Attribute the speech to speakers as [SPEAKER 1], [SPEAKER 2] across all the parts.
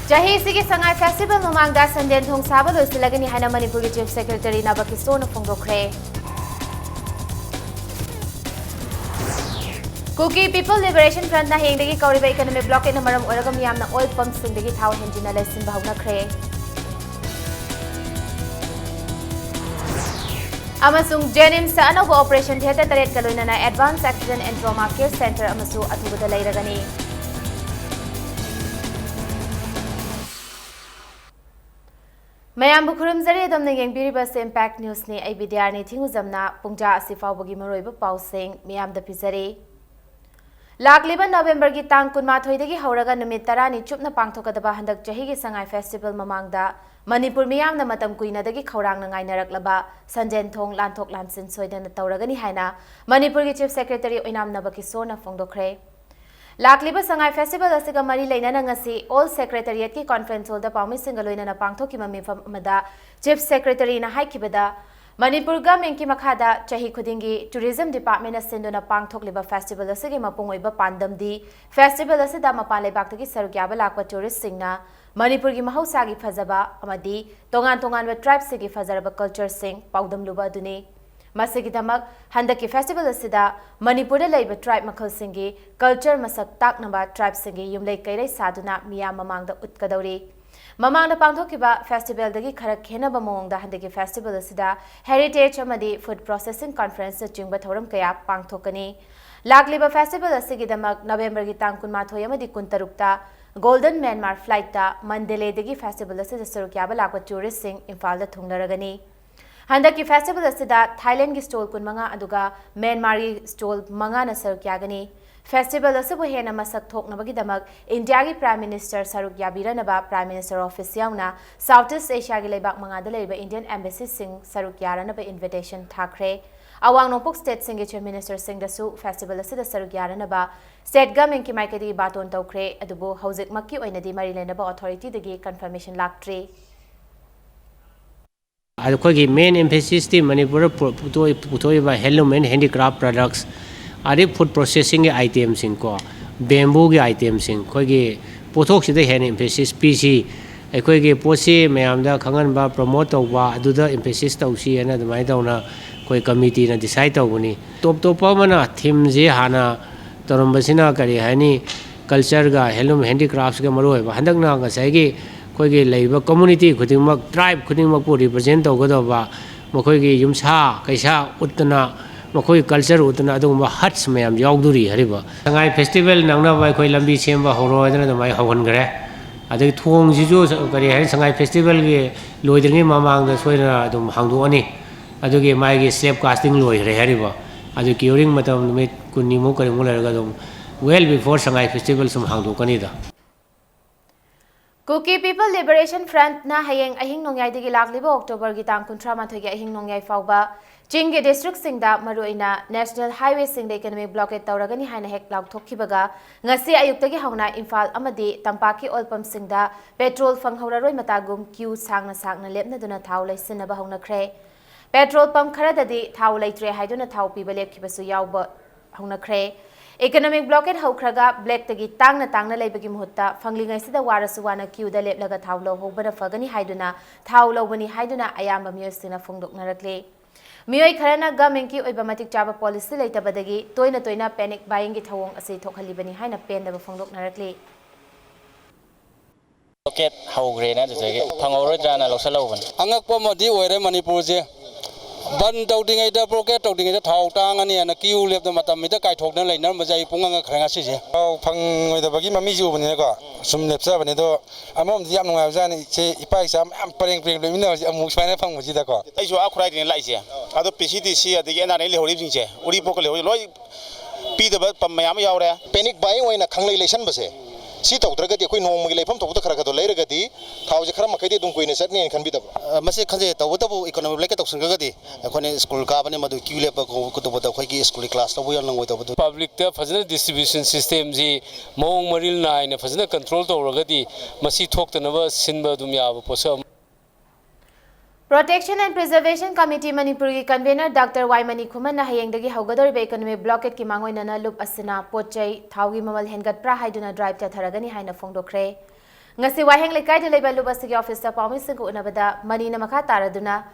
[SPEAKER 1] Jahi Sigi Sangai Festival Mamangda Sandian Thong Sabado Silagani Hana Manipuri Chief Secretary Nabakisona Fongokre. Cookie People Liberation Front na Hingdagi Kauriba Economic Blockade na Maram Oragam Yamna Oil Pumps Sindagi Tau Henjina Lesson Bahuna Kre. Amasung Jenim sa Anogo Operation Theater Taret Kaluna na Advanced Accident and Trauma Care Center Amasu Atubada Lairagani. Mayam Bukurum Zari Dom Naging Biribas Impact News ni ay bidyar ni Tinguzamna Pungja Asifaw Bagi Maroiba Pausing Miyam da Pizari. Lagliban November gi tang kunmathoidagi hauraga numit tarani chupna pangthokadaba handak chahigi sangai festival mamangda Manipur miyamna matam kuinadagi khaurangna ngainaraklaba Sanjen Thong Lanthok Lansin soidana tauragani haina Manipur gi Chief Secretary Oinam Nabakisona Fongdokre. Lakliba Sangai Festival asiga mari lainana ngasi All Secretariat ki conference hall da pawmi singaloina na pangthoki mamifam amada Chief Secretary na haikibada Manipur government ki makhada chahi khudingi Tourism Department asinduna pangthokliba festival asigi mapungoiba pandam di festival asida mapale baktagi sarukyaba lakwa tourist singna Manipur gi mahausa gi fazaba amadi tongan tongan wa tribes gi fazaraba culture sing paudam luba duni Masigi damak handaki festival asida Manipur da laiba tribe makhal singi culture masak taknaba tribe singi yumlai kairai saduna miya mamangda utkadauri Mamangda pangthokiba festival dagi khara khenaba mawngda handaki festival asida heritage amadi food processing conference chingba thoram kaya pangthokani lagliba festival asigi damak November gi tang 19 amadi 23 Golden Myanmar flight ta Mandalay dagi festival asida sarukyaba lakwa tourist sing Imphal da thunglaragani handaki festival asida Thailand gi stall 15 aduga Myanmar gi stall 5 na sarukyagani Festival asibu hena masak thoknabagi damak India gi Prime Minister Saruk Yabiranaba Prime Minister Office yauna Southeast Asia gi leibak mangada leiba Indian Embassy sing Saruk Yaranaba invitation thakre awang nongpok state sing gi Chief Minister sing dasu festival asida Saruk Yaranaba state government ki maikadi baton tawkre adubu hojik makki oinadi mari lenaba authority dagi confirmation laktre
[SPEAKER 2] Akogi main emphasis ti Manipur putoiba handloom and handicraft products Ari food processing items ko bamboo ge items khogi pothok sida hen emphasis pc ekoi ge posi mayam da khangan ba promote tawba aduda emphasis tawsi ana dumai tawna koi committee na decide tawbuni top pa mana theme je hana torombasina kari hani culture ga handloom handicrafts ga maroi ba handak na ga sai ge koi ge leiba community khudingmak tribe khudingmak ko represent tawgodoba mokoi ge yumsa kaisa utna Makoi culture utna aduma huts mayam yauduri hariba sangai festival nangna bai koi lambi semba horo adana mai hawan gare adagi thong jijo kari hai sangai festival ge loidringi mamang da soina adum hangdu ani adugi mai ge slab casting loi re hariba adu curing matam me kunni mo kari mo lerga dum well before sangai festival sum hangdu kani da
[SPEAKER 1] Cookie People Liberation Front na hayeng ahing nongyai digi lagliba October gi tang 13 gi ahing nongyai fawba Chingi district singda maruina National Highway singda economic blockade tauragani haina hek laukthokhibaga ngasi ayuktagi hauna Imphal amadi Tampaki oil pump singda petrol fanghoraroi matagum queue sangna lepna duna thau laisinaba hauna khre petrol pump kharadadi thau laitre haiduna thau piba lepkhibasu yawba hauna khre economic blockade haukhraga black tagi tangna leibagi muhutta fanglingai sida warasu wana queue da leplaga thau lo hobana fagani haiduna thau lobani haiduna ayamba miyosina phongdoknarakle Miyoi kharana government ki oiba matik chaba policy leitabadagi toina panic buying gi thawong ase thokhalibani haina pendaba phongdoknarakli
[SPEAKER 3] Rocket haugrena jage phangorodrana loksalauban angakpa modi oire Manipur je ban tawdingai da rocket tawdingai da thau tangani ana kiu lep da matam mida kai thokna leinar majai punga khranga si je phangoi da bagi mami ju bani ko sum lepsa bani do amom yam ngai jani che ipai sam am pareng lemina amu swaina phang muji da ko ai jo akhrai din lai je ado PCDC adigi na le hori jing je uri pok le hori loi pi da pam mayam yaure panic buying oina khanglei lesan base si tawdragadi koi nongmagi leifam tawda khara do leiragadi thawje khara makai de dum koine satni khan bidab mase khanje tawdabu economic leke tawsangagadi khone school ka bane madu queue lepa ko to boda khoi ki school class tabu yang langoi tawdu public ta fazana distribution system ji mong maril nai na fazana control tawragadi masi thoktanaba sinba dum yaba posa
[SPEAKER 1] Protection and Preservation Committee Manipuri convener Dr. Y Mani Khuman na hayengdagi haugadori economic blockade ki mangoina na loop asina pochai thaugi mamal hengat pra haiduna drive ta tharagani haina phongdokre ngasi waheng lekai de leba luba sigi office ta pawmi sing ko unabada mani na makha taraduna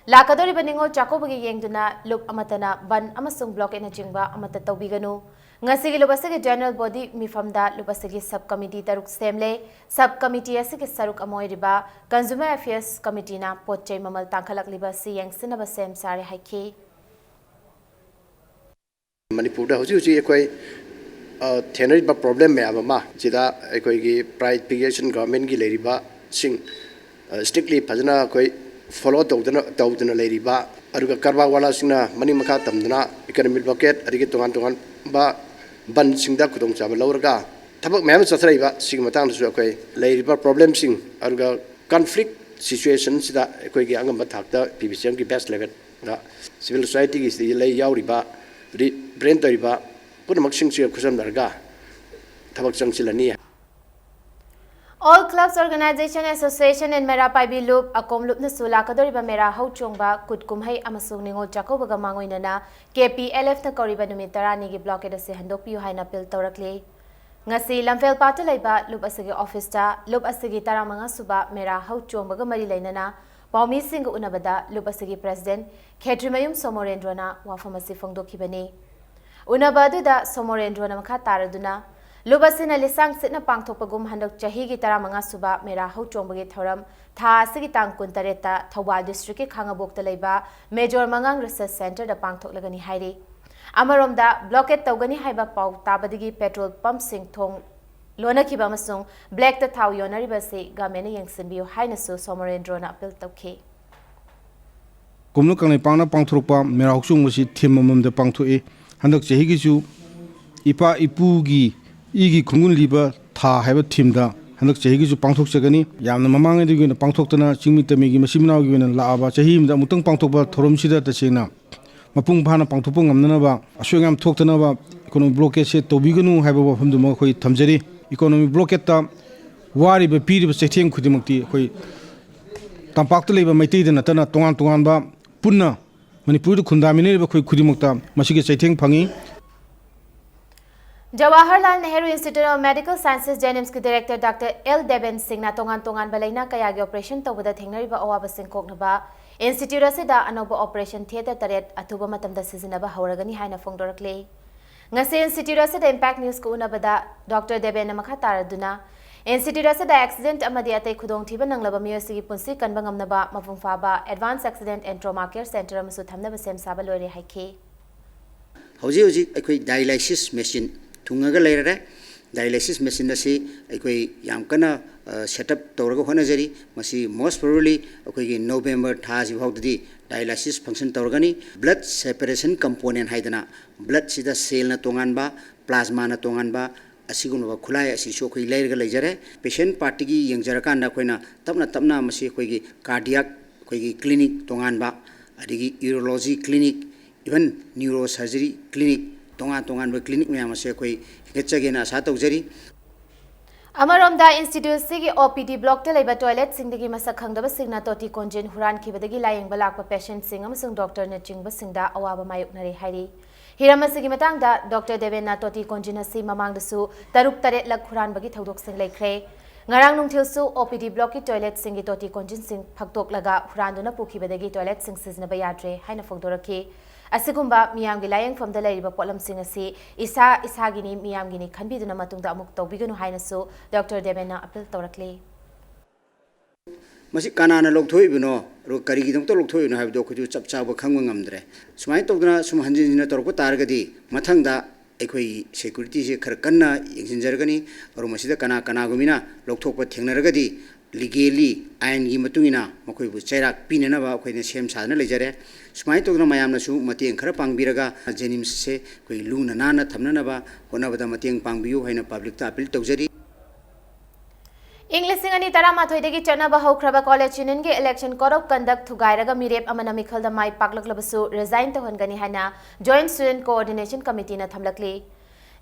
[SPEAKER 1] lakadori baningo chakobagi yengduna lup amatana ban amasung block ena jingba amata tawbiganu ngasi gi luba sigi general body mifamda luba sigi sub committee taruk semle sub committee asigi saruk amoy riba consumer affairs committee na potchei mamal tangkhalak liba si yeng sinaba sem sare haiki
[SPEAKER 4] manipur da hoji hoji ekoi theory ba problem me ama jida ekoi gi pride fixation government gi leriba sing strictly phajana koi follow tawdana leriba aruga karba wala singna mani makha tamdana economic bucket adigi tongan tongan ba ban singda kudong chaba lawraga thabak mayam sathraiba sing matang su ekoi leriba problem sing aruga conflict situation sida ekoi gi angam thakta pbcm gi best level da civil society gi lei yauriba brain toiba punamak sing sing khusam darga thabak changchilani.
[SPEAKER 1] All Clubs Organization Association in Mera Paibi Loop Akom Loop Nasula Kadoriba Mera Ho Chongba Kutkumhai Amasung Ningo Jacobaga Mangoinana KPLF na Koriba Numitara Nigi Blockade si Handokpi Haina Pil Torakli Ngasi Lamfel Patu Laiba Loop Asigi Office ta Loop Asigi Taramanga Suba Mera Ho Chongbaga Mari Lainana Paumi Singh Unabada Loop Asigi President Ketrimayum Somorendrona Wafamasi Fongdokibani Unabadu da Somorendrona Makha Taraduna Lubasina lisang sitna pangthokpagum handok chahi gi taramanga suba mera ho chongbagi thoram tha sigi tang kuntareta Thawal district ki khangabokta leiba Major Mangang Research Center da pangthoklagani hairi amaromda blockade tawgani haiba pau tabadigi petrol pump sing thong lona kiba masung black ta thaw yonari basi gamena yengsinbiu hainasu Somorendrona appeal tawkhi
[SPEAKER 5] kumno kangai pangna pangthokpa mera hoksung masi thimamam da pangthoi handok chahi gi chu ipa ipu gi igi khungun liba tha haiba thimda handak chahi gi ju pangthok chagani yamna mamang edi gi na pangthoktana chingmi tami gi masimnaw gi na laaba chahi imda mutang pangthokba thorom sida ta chena mapung phana pangthopong ngamna ba aswengam thoktana ba economic blockade se tobiganu haiba ba famdu ma khoi thamjari economic blockade ta wari ba piri ba chetheng khudimakti khoi tampakta leiba maitei da natana tongan tongan ba punna manipur du khundamine ba khoi khudimakta masigi chetheng phangi
[SPEAKER 1] Jawaharlal Nehru Institute of Medical Sciences Jenims ki Director Dr. L. Deben Singh na tongan balaina kaya gi operation tawbada thengnariba awaba singkoknaba Institute asida anoba operation theater taret athuba matamda sizinaba hawragani haina fongdorakle ngase Institute asida impact news ko unabada Dr. Deben na makha taraduna Institute asida accident amadi atai khudong thiba nanglaba miyasi gi punsi kanba ngamnaba mafungfaba Advanced Accident and Trauma Care Center amasu thamnaba sem saba lore haike
[SPEAKER 6] Hoji hoji ekoi dialysis machine Tungaga later, dialysis machine asi ekoi yam kana setup tawraga honajari masi most probably ekoi November thaji bhauddi dialysis function tawragani blood separation component haidana blood sida cell na tonganba plasma na tonganba asigunwa khulai asi so khoi lairga laijare patient party gi yengjara na koina tapna masi khoi cardiac khoi clinic tonganba adigi urology clinic even neurosurgery clinic tongan clinic me amase koi hechagena sa tawjari
[SPEAKER 1] Amaromda Institute sigi OPD block te leba toilet singdagi masak khangdaba singna toti konjen huran khibadagi layeng balakpa patient sing amasung doctor na chingba singda awaba mayuknari hairi Hiramasigi matangda Dr. Devena toti konjen asi mamangdasu taruk taret lak huran bagi thodok sing laikre ngarang nungthilsu OPD block ki toilet singi toti konjen sing phaktok laga huranduna pukhibadagi toilet sing siznaba yadre haina fogdoraki Asigumba miyamgi layang from the Lariba Polam Singasi, Isa Isagini, Miyamgini, Kanbiduna Matunda Mukto, Biganu Hainasu, Dr. Devena Apil Torakli.
[SPEAKER 6] Masi kanana lokthoi bino, Karigi don't look to you have doku chap chaba kangamdre. Smite of the Sumhanjina Torko Targadi, Matanga, Equi security Karkana, Exinjargani, or Masida Kana Kanagumina, Loktopa Tenaragadi, legally iron gimatungina makoi bu cherak pinana koi ne sem sadna lejare smai to mayam na su mateng khara pangbiraga jenim se koi luna nana thamna ba kona bada mateng pangbiu haina public ta appeal tawjari
[SPEAKER 1] English singani tarama thoidegi chana ba hokraba college union ge election code of conduct thugairaga mirep amana mikhal da mai paklaklabasu resign to hangani hana joint student coordination committee na thamlakli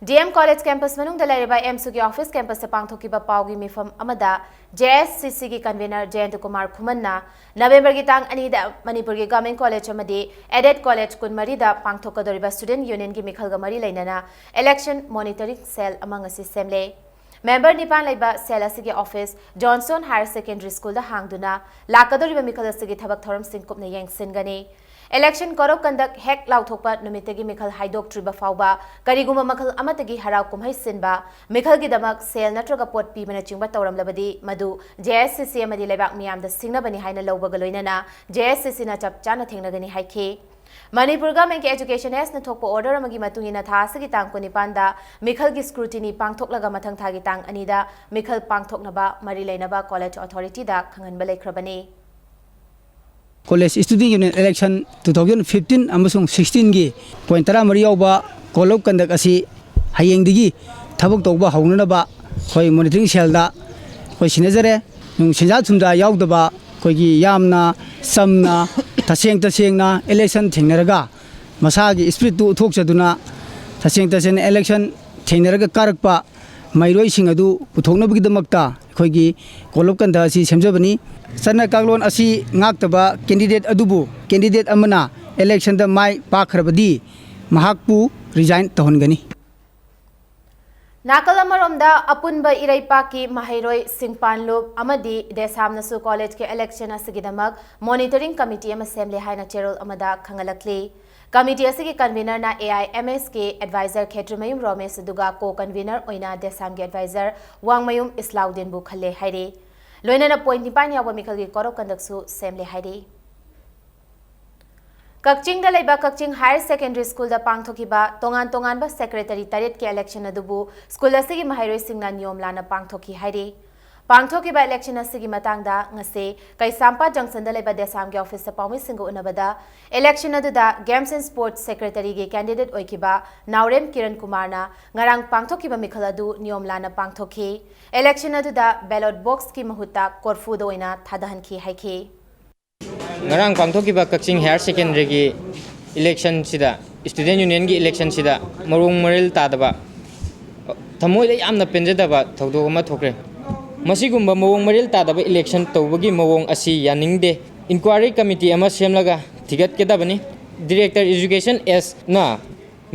[SPEAKER 1] DM College Campus manung da lariba MSUG Office Campus tapang thoki ba paugi mifam amada JSCC gi convener Jayant Kumar Khumanna November gi tang ani da Manipur gi Government College amadi Added College kunmari da pangthoka doriba student union gi mikhal ga mari lainana election monitoring cell among asi semle member nipan laiba sel asigi office Johnson Higher Secondary School da hangduna lakadoriba mikhal asigi thabak thoram singkupna yengsingani election korop kandak hek lauthokpa numitagi mikhal haidok triba fauba kariguma makhal amatagi harau kumhai sinba mikhal gi damak sel natraga pot pi mana chingba tawram labadi madu JSCC amadi laibak miyam da singna bani haina lawba galoinana JSCC na chap chana thengnagani haikhe Manipur government ke education has na thokpa order amagi matungina tha asigi tang kunipanda mikhal gi scrutiny pangthoklaga mathang thagi tang anida mikhal pangthoknaba mari leinaba college authority da khanganba leikrabani
[SPEAKER 7] College Student Union Election 2015 amasung 16 gi point tara mari yawba kolop kandak asi hayeng digi thabak tawba hawnanaba khoi monitoring cell da khoi sinajare nung sinja thumda yawdaba khoi gi yamna samna tasengna election thingnaraga masagi spirit tu thokchaduna taseng election thingnaraga karakpa mairoi singadu puthoknabagi damakta khoi gi kolop kanda asi semjabani sana kaglon asi ngaktaba candidate adubu candidate amana election da mai pakhrabadi mahakpu resign tahongani
[SPEAKER 1] Nakalamaromda apunba iraipaki mahairoi singpanlup amadi desamnasu college ke election asigidamak monitoring committee ama assembly haina cherol amada khangalakli committee asigi convener na AIMS ke advisor Khetrimayum Romesh duga co convener oina desam ke advisor Wangmayum Islaudin bu khalle haire loinana point nipan yawa mikhal gi korok kandaksu assembly haire Kakching da laiba Kakching Higher Secondary School da pangthokiba tongan ba secretary taret ke election adubu school asigi mahairoi singna niyom lana pangthoki haire pangthokiba election asigi matangda ngase Kaisampa Junction da laiba desam ge office pawmi singu unabada election aduda Games and Sports Secretary ge candidate oikiba Naurem Kiran Kumar na ngarang pangthokiba mikhal adu niyom lana pangthoki election aduda ballot box ki mahutta korfu da oina thadahan ki haike
[SPEAKER 8] ngarang pangthokiba Kakching Higher Secondary gi election sida student union gi election sida marung maril tadaba thamoi da yamna penjadaba thawdo ma thokre masigumba mawong maril tadaba election tawbagi mawong asi yaningde inquiry committee ama semlaga thigat kedabani director education s na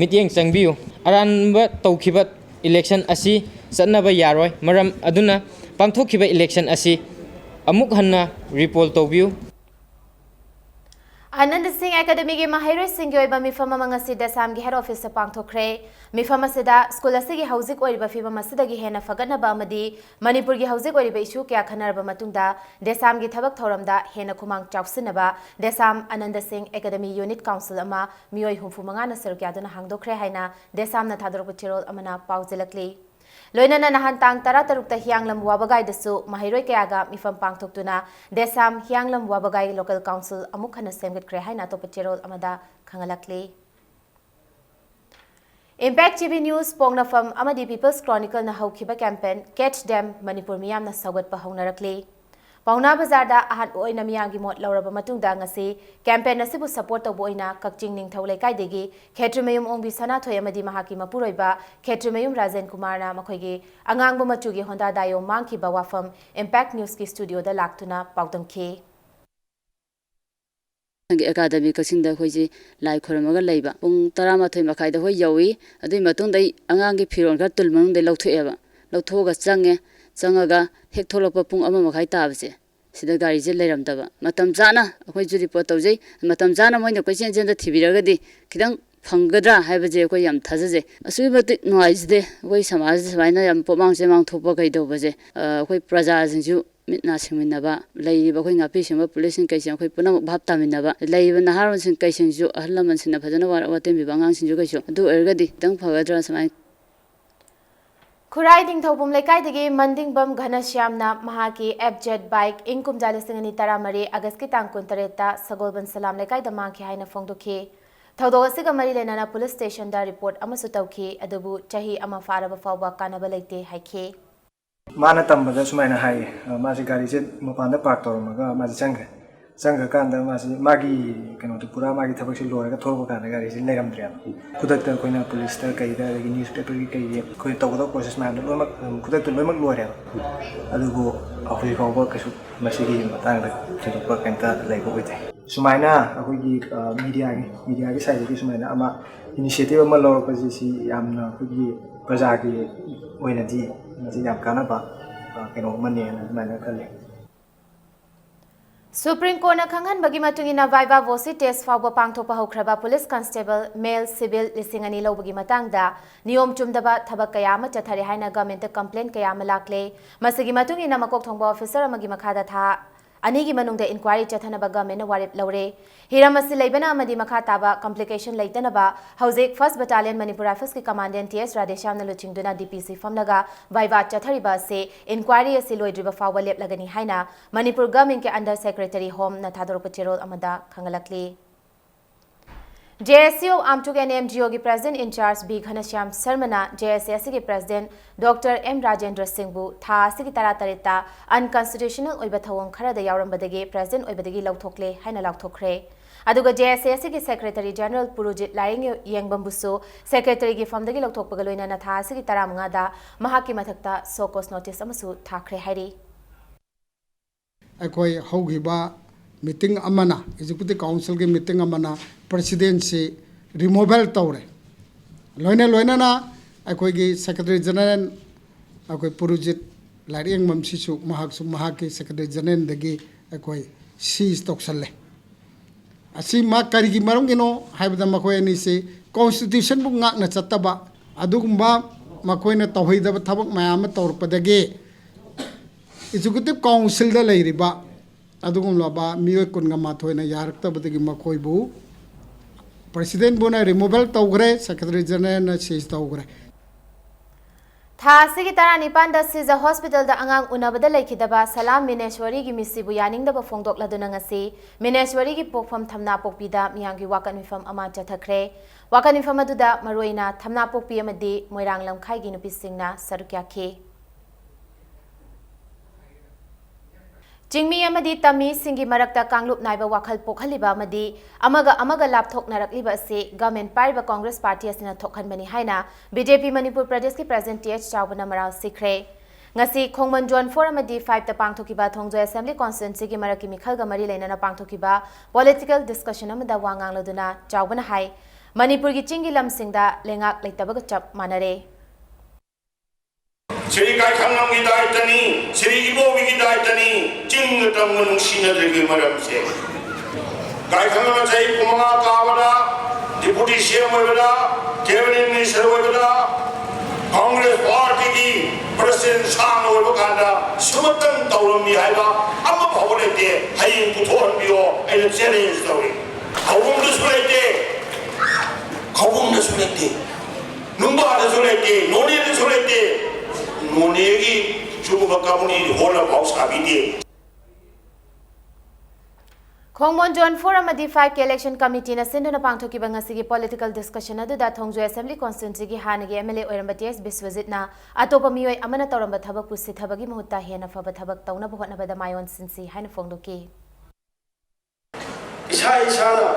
[SPEAKER 8] meeting changbiu aranba tawkhiba election asi satnaba yaroi maram aduna pangthokiba election asi amuk hanna report tawbiu
[SPEAKER 1] Anand Singh Academy ge mahairoi singge oiba mifama mangasi desam ge head office pangthokre mifama sida school asigi housing oiba fiba masida ge hena fagana ba amadi Manipur ge housing oiba issue kya khanarba matungda desam ge thabak thoramda hena khumang chawsinaba desam Anand Singh Academy unit council ama mioi humfu manga na serkya duna hangdokre haina desam na thadorok chirol amana pauzilakli Loinana nahan tang taratarukta hianglam wabagai dasu mahairoi kayaga mifam pangthoktuna desam hianglam wabagai local council amukhana semgat kre haina to pachirol amada khangalakli Impact TV News Pongnafam amadi People's Chronicle na haukiba campaign Catch Them Manipur miyam na sagat pa hongnarakli Pauna Bazar da ahan oina miyagi mot lauraba matungda ngasi campaign asibu support tawbo oina Kakching Ningthau Laikai degi Khetrimayum Ongbi Sana Thoi amadi mahaki mapuroiba Khetrimayum Rajan Kumar na makhoigi angangba machugi Honda dayo mangki ba wafam Impact News ki studio da laktuna paudamkhe
[SPEAKER 9] Academy Kakchingda khoiji lai khoramaga leiba pung 12 makhai da hoi yawi adui matung dai angangi phiron kha tulmang dai lauthoeba lauthoga changaga hek tholokpa pung ama makhai tabase sida gari je leiramdaba matam jana akhoi ju report tawjai matam jana moina question jen da thibiragadi khidang phanggadra haibaje ko yam thajaje asui bati noise koi samaj samaina yam pomang je mang thopa kai dobaje koi praja jinju mitna singminaba leiba koi ngapi sima police kai sing koi punam bhap taminaba leiba naharon sing kai sing ju ahlaman sina phajana war watem bibangang sing ju kai su adu ergadi tang phagadra samai
[SPEAKER 1] Khurai ding thobum laikai degi manding bam Ghanashyamna mahaki FZ bike ingkum jalisingani taramari August ki tang 13 ta Sagolban Salam laikai da mangki haina phongdokhi thawdo asiga mari lenana police station da report amasu tawkhi adubu chahi ama faraba fawba kanaba leite haikhe
[SPEAKER 10] mana tambada sumaina hai masi gari je mapanda park tormaga masi changa kanda magi kano to pura magi thabak si lora ka thorba kana gari si leramdria kudak ta koina police ta kai da newspaper ki kai koi tawda process ma lo mak kudak to lo mak lora adugo afri ko ba kasu masi gi matang da thorba kanta laibo oite sumaina akoi gi media gi side gi sumaina ama initiative ama lor pa si yamna ko gi praja gi oina di ꯃꯁꯤ ꯌꯥꯝ ꯀꯥꯟꯅꯕ ꯀꯩꯅꯣ ꯑꯃꯅꯦꯅ ꯑꯗꯨꯃꯥꯏꯅ ꯈꯜꯂꯤ
[SPEAKER 1] Supreme Court na khanghanbagi matungina viva vosi test fawba pangthokpa haukraba police constable male civil lisingani lobagi matangda niyom chumdaba thabak kaya ama chathare haina government complaint kaya ama lakle masigi matungina makok thongba officer amagi makhada tha anigi manungda inquiry chathanaba government na warip lawre hiram asi leibana amadi makha taba complication leitanaba hauzik 1st battalion manipur rifles ki commandant ts radesham na luchingduna dpc famnaga viva chathariba se inquiry asi loidriba fawba leplagani haina manipur government ke under secretary home na thadorpa cherol amada khangalakli JSCO Amtuk NMGO की president in charge B Ghanshyam Sharma JSCO की president doctor M Rajendra Singh बु था की तरा तरेता unconstitutional ओइबा थवंग खरदा यावरंबदगी प्रेसिडेंट ओइबदगी लौथोकले हाइना लाउथोखरे अदुगा JSCO की सेक्रेटरी जनरल पुरुजित लारिंग येंगबंबुसु सेक्रेटरी की फमदगी लौथोकपगा लोइना था की तरा मंगादा महाकी मथक्ता सोकोस नोटिस अमसु थाखरे हाइरी
[SPEAKER 11] अखोई हौगिबा मीटिंग अमना एग्जीक्यूटिव काउंसिल की मीटिंग अमना प्रेसिडेंट से रिमूवल तौरे लोइना लोइना अखोई की सेक्रेटरी जनरल अखोई पुरुजित लारिंग ममसिसु महाकसु महाकी सेक्रेटरी जनरल दगी अखोई सीज तोक्सले असी मा करिगी मरंगिनो हाइबदा मखोई अनि से कॉन्स्टिट्यूशन बु ngakna chattaba adugumba makoina tawhidaba thabak mayam tawrpadage executive council da leiriba adugumlaba mioi kunga mathoina yaraktabadagi makoibu president buna removal tawgre secretary general na seize tawgre
[SPEAKER 1] था सिगी तरा निपान द सिजा हॉस्पिटल द अंगांग उनबदा लेखिदबा सलाम मिनेश्वरी की मिसिबु यानिंगदबा फोंदोकलदुना ngasi मिनेश्वरी की पोकफम थमना पोकपीदा मियांगी वाकन मिफम अमा चथखरे वाकन मिफम अदुदा मरोइना थमना पोकपी अमदी मोइरांग लमखाई की नुपिसिंगना सरुक्याखी चिंगमी अमदी तमी सिंगी मरक्ता कांगलुप नाइबा वाखल पोखलिबा अमदी अमगा लापथोकनरकलिबा से government Paribas Congress party असिना थोखनबनी हाइना बीजेपी मणिपुर प्रदेश की प्रेसिडेंट टीएच चावना मराल सिखरे ngasi khongman जोन 4 अमदी 5 ता पांगथोकिबा थोंगजो असेंबली कॉन्स्टिट्यूएंसी की मरकी मिखलगा मरी लेना पांगथोकिबा पॉलिटिकल डिस्कशन अमदा वांगांग लदुना चावना हाई मणिपुर की चिंगी लमसिंगदा लेंगाक लेतबग चप मानरे
[SPEAKER 12] श्री कायखांगम की दायित्वनी श्री इबोबी की दायित्वनी चिंग तंग नुसीनद्रगी मरम से कायखांगम चाहिँ कुमंगा कावदा डिप्टी सीएम होइबदा कैबिनेट मिनिस्टर होइबदा कांग्रेस पार्टी की प्रेसिडेंट सांग होइबो कांदा सुमतन तौरमी हाइबा अम्मा भवलेते हाइं पुथोरबियो आइना चैलेंज तौरी खौबुंदसु लेते खौबुंदसु लेते नुंबादसु लेते नोनीदसु लेते नोनेगी जुगुबा कामुनी होला भावसाबिदे
[SPEAKER 1] खोंगमोन जोन 4 अमदी 5 के इलेक्शन कमिटी न सिंधुना पांगथोकिबा ngasi की पॉलिटिकल डिस्कशन अदुदा थोंगजो असेंबली कॉन्स्टिट्यूएंसी की हानगे एमएलए ओइरमबटीएस बिस्वजितना अतोप मियोय अमना तौरंबा थबक पुसि थबगी मुहुत्ता हेना फब थबक तौना बहोनबदा मायोन सिंसी हाइन फोंगदोकी
[SPEAKER 13] इसा इसाना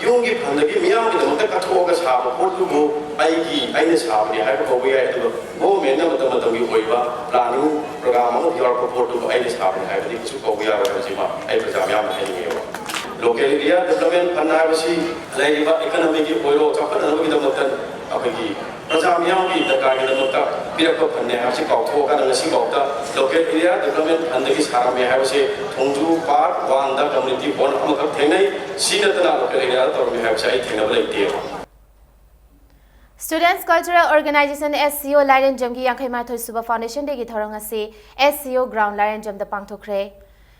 [SPEAKER 13] योगी फंदगी मियाम की दमत कथोगा साब पोटुगो आईगी आइने साबनी हाइब कोबे आइ तो वो मेना मतम की होइबा प्लानिंग प्रोग्राम अमो फियर को पोटुगो आइने साबनी हाइब दि सु कोबे आ रजिमा आइ प्रजा मियाम हाइनेवा लोकल एरिया डेवलपमेंट फंड हाइबसी लेरिबा इकोनॉमी की ओइरो चखन की दमत अखगी प्रजा मियाम की दरकार की दमत पिरक फन्ने हाबसी काउथोगा नसी काउता लोकल एरिया डेवलपमेंट फंड की सारामे हाइबसी थोंजु पार्क 1 दा कम्युनिटी हॉल अमक थेनै सीनतना लोकल एरिया तौरमे हाइबसी आई थेनब लेते
[SPEAKER 1] स्टूडेंट्स कल्चरल ऑर्गेनाइजेशन SCO लाइरेन जमगी यांखै माथोय सुबा फाउंडेशन डेगी थौरंग असी SCO ग्राउंड लाइरेन जम द पांगथोखरे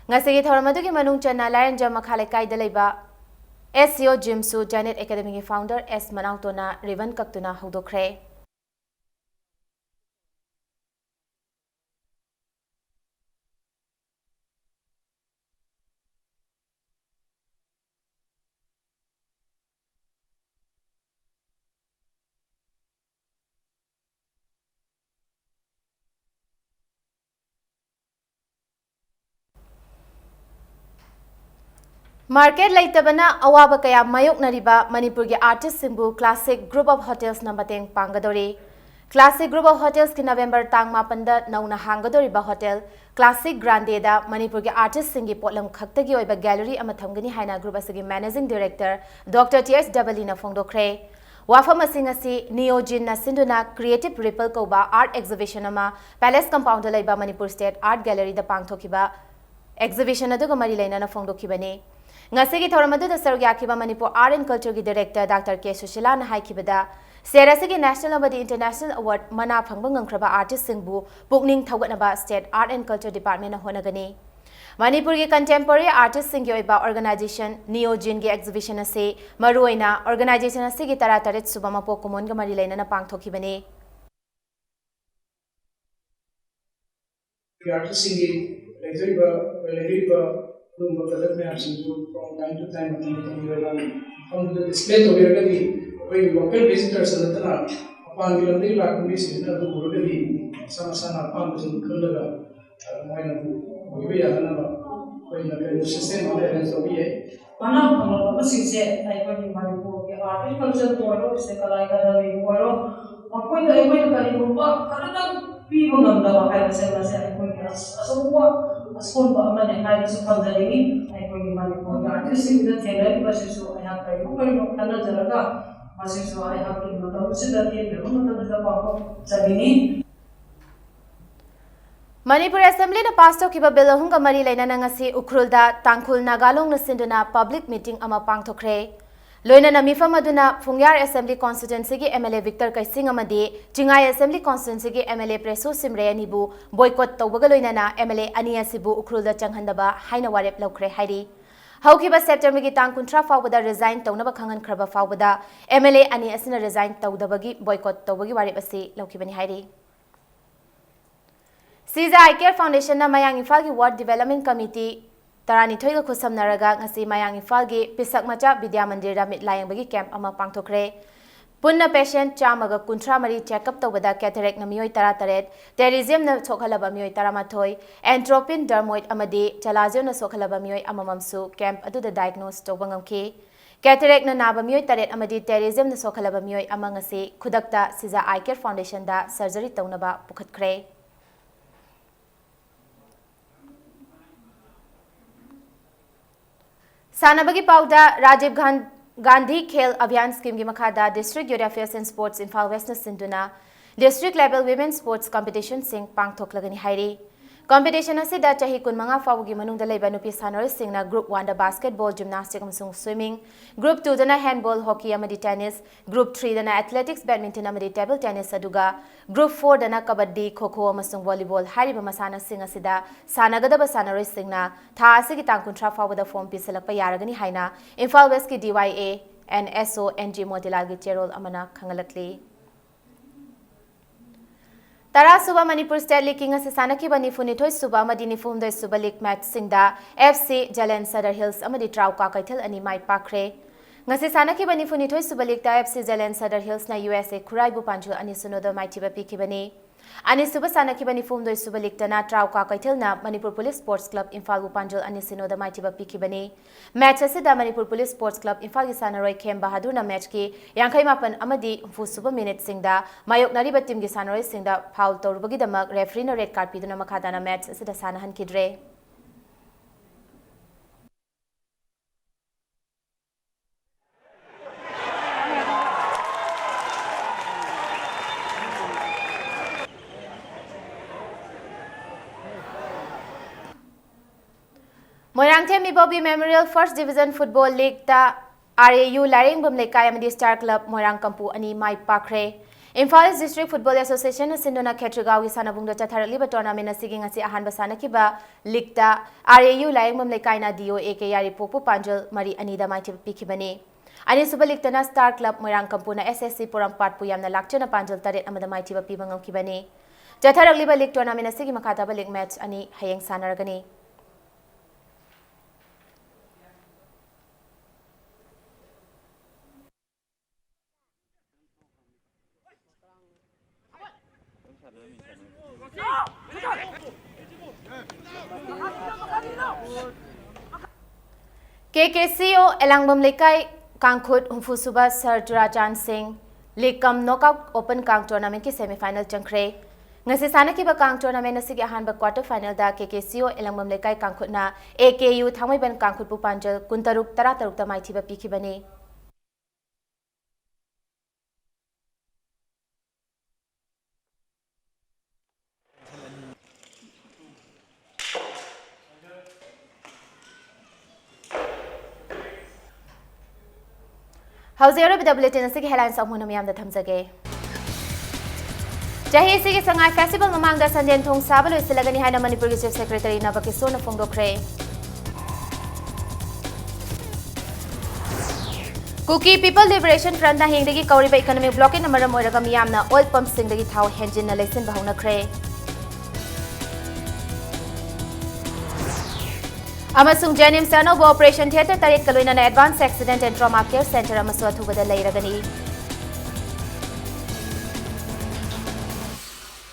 [SPEAKER 1] ngasi थौरम अदुगी मनुंग चना लाइरेन जम मखाले काइदा लेबा SCO जिमसु जैनेट एकेडमी की फाउंडर S मनाउतोना रिबन कक्तुना हौदोखरे मार्केट लेतबना अवाब कया मायोकनरिबा मणिपुर के आर्टिस्ट सिंबु क्लासिक ग्रुप ऑफ होटल्स न मतेंग पांगदोरी क्लासिक ग्रुप ऑफ होटल्स की नवंबर तांग 8 दा नौना हांगदोरिबा होटल क्लासिक ग्रांडे दा मणिपुर के आर्टिस्ट सिंगी पोलम खक्तगी ओइबा गैलरी अमा थमगनी हाइना ग्रुप असगी मैनेजिंग डायरेक्टर डॉक्टर TS डबली न फोंदोखरे Wafam asing asi Neojin na sinduna Creative Ripple koba art exhibition ama Palace Compound laiba Manipur State Art Gallery da pangthokiba exhibition aduga mari lainana phongdokibani. Ngasigi thoramadu da sarugyakiba Manipur Art and Culture gi Director Dr. K. Sushila na haikibada Serasigi National Abadi International Award mana phangba ngangkraba artist singbu pukning thawgatnaba State Art and Culture Department na honagani. Manipur ki contemporary artist sing yoiba organization Neojin gi exhibition ase maruina organization ase gi tara taret subama pokumon ga mari laina na pangthokibani.
[SPEAKER 14] Artist sing legariba lumba tadat me arsin from time to time from the display to very local visitors natana upon gilamdi lakumi sinna du urgadi sana sana upon the kulaga moina bu we are na system on the so be one of the things I put in my book agriculture board is the kalaiga the board appoint the way to Kalibuba, Kanaka people on the High Service, I put us a school for a man, I was upon the living, I put in my book, artist in the tailor, but so I have a book of Canada, so I have to consider the room of the Sabini.
[SPEAKER 1] Manipur Assembly na pasto kiba bill hunga mari laina ngasi ukrulda tangkhul nagalong na sinduna public meeting ama pangthokre loina na mifam aduna Fungyar Assembly constituency gi MLA Victor Kaising amadi Chingai Assembly constituency gi MLA Preso Simre anibu boycott tawbaga loina na MLA ani asibu ukrulda changhandaba haina warep lokre hairi haukiba September gi tang kuntra fawbada resign tawnaba khangan khraba fawbada MLA ani asina resign tawdabagi boycott tawbagi warep ase lokibani hairi Siza I Care Foundation na Mayang Imphal gi Ward Development Committee tarani thoiga khusam naraga ngasi Mayang Imphal gi Pisak Macha Vidya Mandir da mitlayang bagi camp ama pangthokre punna patient chamaga kuntra mari check up tawada cataract na miyoi tara terrorism na sokhalaba miyoi taramathoi entropin dermoid amadi chalazio na sokhalaba miyoi amamamsu camp adu da diagnose tawbangamki cataract na naba miyoi taret amadi terrorism na sokhalaba miyoi amangasi khudakta Siza I Care Foundation da surgery tawnaba pukhatkre Sanabagi Pauda Rajiv Gandhi Khel Abhiyan Scheme gi makhada District Youth Affairs and Sports Imphal West na sinduna District Level Women's Sports Competition sing pangthoklagani hairi competition ase da chahi kun manga fawgi manung da leiba nupi sanoi singna group 1 da basketball gymnastics amsung swimming group 2 da na handball hockey amadi tennis group 3 da na athletics badminton amadi table tennis aduga group 4 da na kabaddi kho amasung volleyball hariba masana sing asida sanagada ba sanoi singna tha ase gi tang kuntra fawda form pisalakpa yaragani haina Imphal West ki DYA and SONG Motilal gi cherol amana khangalakli Tara Suba Manipur State League King ase sanaki bani funithoi Suba Madini Fumdoi Suba League match singda FC Jalen Sadar Hills amadi Trauka Kaithal ani mai pakre ngasi sanaki bani funithoi Suba League ta FC Jalen Sadar Hills na USA Kurai Bu Panjul ani sunoda maitiba pikibani ani Suba sanaki bani Fumdoi Suba League ta na Trauka Kaithal na Manipur Police Sports Club Imphal Bu Panjul ani sunoda maitiba pikibani match ase da Manipur Police Sports Club Imphal gi sanaroi Khem Bahadur na match ki yankai mapan amadi fu Suba minute singda mayok nariba team gi sanaroi singda foul tawrubagi damak referee na red card piduna makhada na match ase da sanahan kidre Moirangthemi Bobby Memorial First Division Football League ta RAU Laring Bumlekai amadi Star Club Moirang Kampu ani mai pakre Imphal East District Football Association sindona Khetragaw gi sanabungdo chatharaliba tournament asigi ngasi ahanba sanakiba league ta RAU Laring Bumlekai na DOA ke yari popu panjul mari anida mai pikibani ani suba league ta na Star Club Moirang Kampu na SSC Porampatpu yamna lakchana panjul taret amada mai tiba pibangam kibani chatharaliba league tournament asigi makata league match ani hayeng sanaragani KKCO Elangbam Lekai Kangkhut Humfusuba Sir Durachan Singh Lekam Knockout Open Kang Tournament ki semi-final changkre ngasi sanaki ba Kang Tournament asigi ahanba quarter final da KKCO Elangbam Lekai Kangkhut na AKU Thangmaiban Kangkhut Pupanjal Kuntaruk Tarataruk ta maithiba pikibani Hauzi Arabida Bulletin asigi headlines amuna miyamda thamjage. Jahi asigi Sangai Festival mamangda Sandian Thong Saba loisilagani haina Manipur Chief Secretary Nava Kisona phongdokre. Kuki People Liberation Front na hingdagi kauriba economic blockade na maram oiraga miyamna oil pump singdagi thau engine na lesin bahonakre. Amasung Janim Sano Operation Theatre Tarit Kaloina na Advanced Accident and Trauma Care Center amasu athubada leiragani.